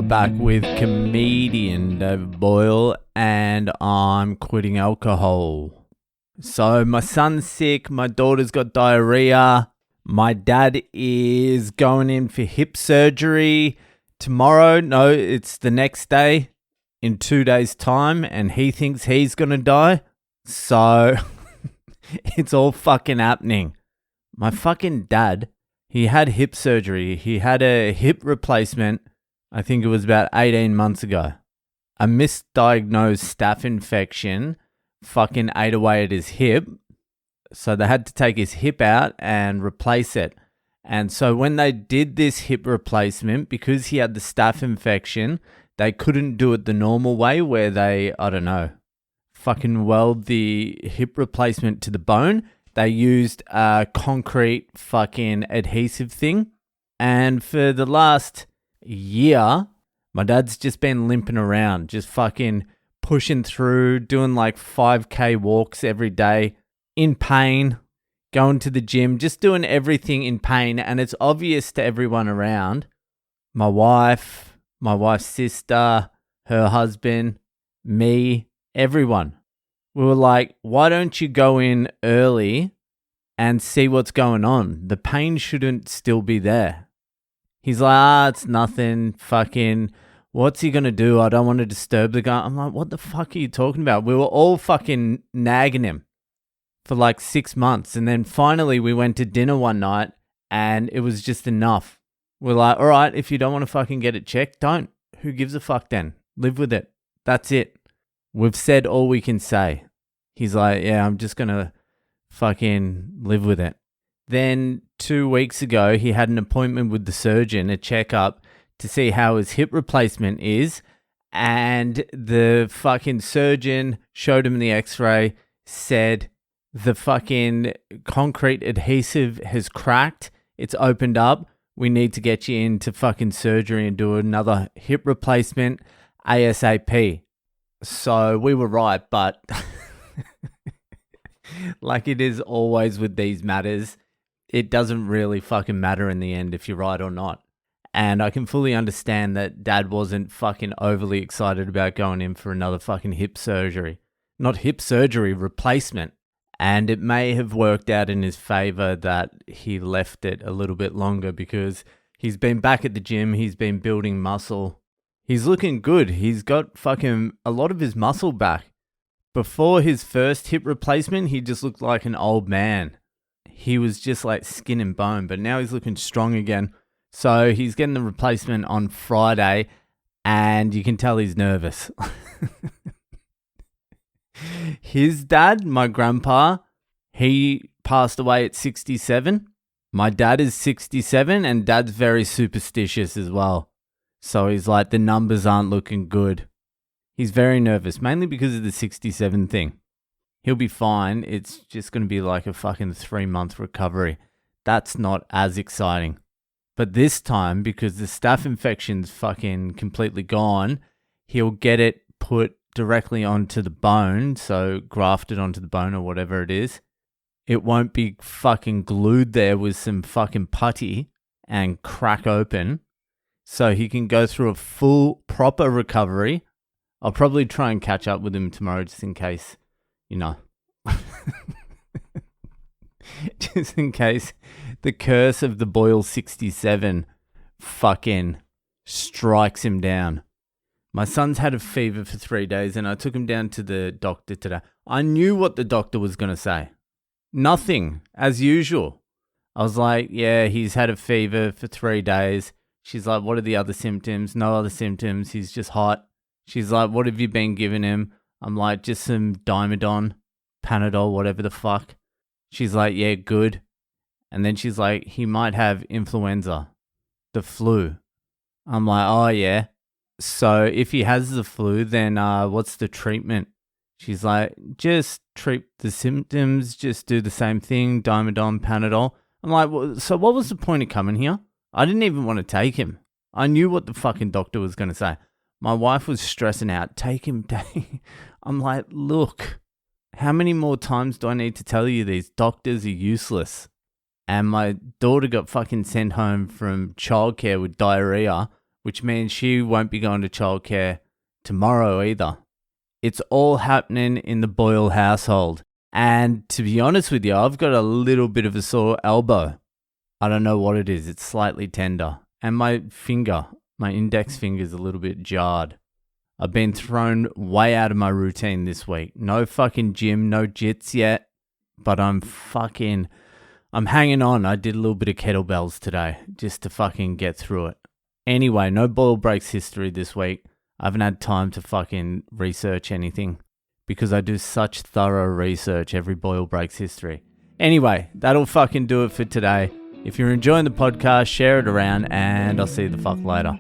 back with comedian David Boyle, and I'm quitting alcohol. So my son's sick, my daughter's got diarrhea, my dad is going in for hip surgery tomorrow. No, it's the next day, in 2 days' time, and he thinks he's gonna die. So it's all fucking happening. My fucking dad, he had hip surgery. He had a hip replacement. I think it was about 18 months ago. A misdiagnosed staph infection fucking ate away at his hip. So they had to take his hip out and replace it. And so when they did this hip replacement, because he had the staph infection, they couldn't do it the normal way where they, fucking weld the hip replacement to the bone. They used a concrete fucking adhesive thing. And for the last year, my dad's just been limping around, just fucking pushing through, doing like 5K walks every day, in pain, going to the gym, just doing everything in pain. And it's obvious to everyone around, my wife's sister, her husband, me, everyone. We were like, why don't you go in early and see what's going on? The pain shouldn't still be there. He's like, it's nothing, fucking, what's he going to do? I don't want to disturb the guy. I'm like, what the fuck are you talking about? We were all fucking nagging him for like 6 months. And then finally we went to dinner one night and it was just enough. We're like, all right, if you don't want to fucking get it checked, don't. Who gives a fuck then? Live with it. That's it. We've said all we can say. He's like, yeah, I'm just going to fucking live with it. Then 2 weeks ago, he had an appointment with the surgeon, a checkup, to see how his hip replacement is. And the fucking surgeon showed him the x-ray, said the fucking concrete adhesive has cracked. It's opened up. We need to get you into fucking surgery and do another hip replacement ASAP. So we were right, but like it is always with these matters, it doesn't really fucking matter in the end if you're right or not. And I can fully understand that dad wasn't fucking overly excited about going in for another fucking hip surgery. Not hip surgery, replacement. And it may have worked out in his favor that he left it a little bit longer because he's been back at the gym, he's been building muscle. He's looking good. He's got fucking a lot of his muscle back. Before his first hip replacement, he just looked like an old man. He was just like skin and bone, but now he's looking strong again. So he's getting the replacement on Friday, and you can tell he's nervous. His dad, my grandpa, he passed away at 67. My dad is 67, and dad's very superstitious as well. So he's like, the numbers aren't looking good. He's very nervous, mainly because of the 67 thing. He'll be fine. It's just going to be like a fucking 3-month recovery. That's not as exciting. But this time, because the staph infection's fucking completely gone, he'll get it put directly onto the bone, so grafted onto the bone or whatever it is. It won't be fucking glued there with some fucking putty and crack open. So he can go through a full, proper recovery. I'll probably try and catch up with him tomorrow just in case, just in case the curse of the Boyle 67 fucking strikes him down. My son's had a fever for 3 days and I took him down to the doctor today. I knew what the doctor was going to say. Nothing, as usual. I was like, yeah, he's had a fever for 3 days. She's like, what are the other symptoms? No other symptoms. He's just hot. She's like, what have you been giving him? I'm like, just some Dimedon, Panadol, whatever the fuck. She's like, yeah, good. And then she's like, he might have influenza, the flu. I'm like, oh yeah. So if he has the flu, then what's the treatment? She's like, just treat the symptoms, just do the same thing, Dimedon, Panadol. I'm like, well, so what was the point of coming here? I didn't even want to take him. I knew what the fucking doctor was going to say. My wife was stressing out. Take him. I'm like, look, how many more times do I need to tell you these doctors are useless? And my daughter got fucking sent home from childcare with diarrhea, which means she won't be going to childcare tomorrow either. It's all happening in the Boyle household. And to be honest with you, I've got a little bit of a sore elbow. I don't know what it is. It's slightly tender. And my index finger is a little bit jarred. I've been thrown way out of my routine this week. No fucking gym, no jits yet. But I'm hanging on. I did a little bit of kettlebells today just to fucking get through it. Anyway, no Boyle Breaks history this week. I haven't had time to fucking research anything because I do such thorough research every Boyle Breaks history. Anyway, that'll fucking do it for today. If you're enjoying the podcast, share it around and I'll see you the fuck later.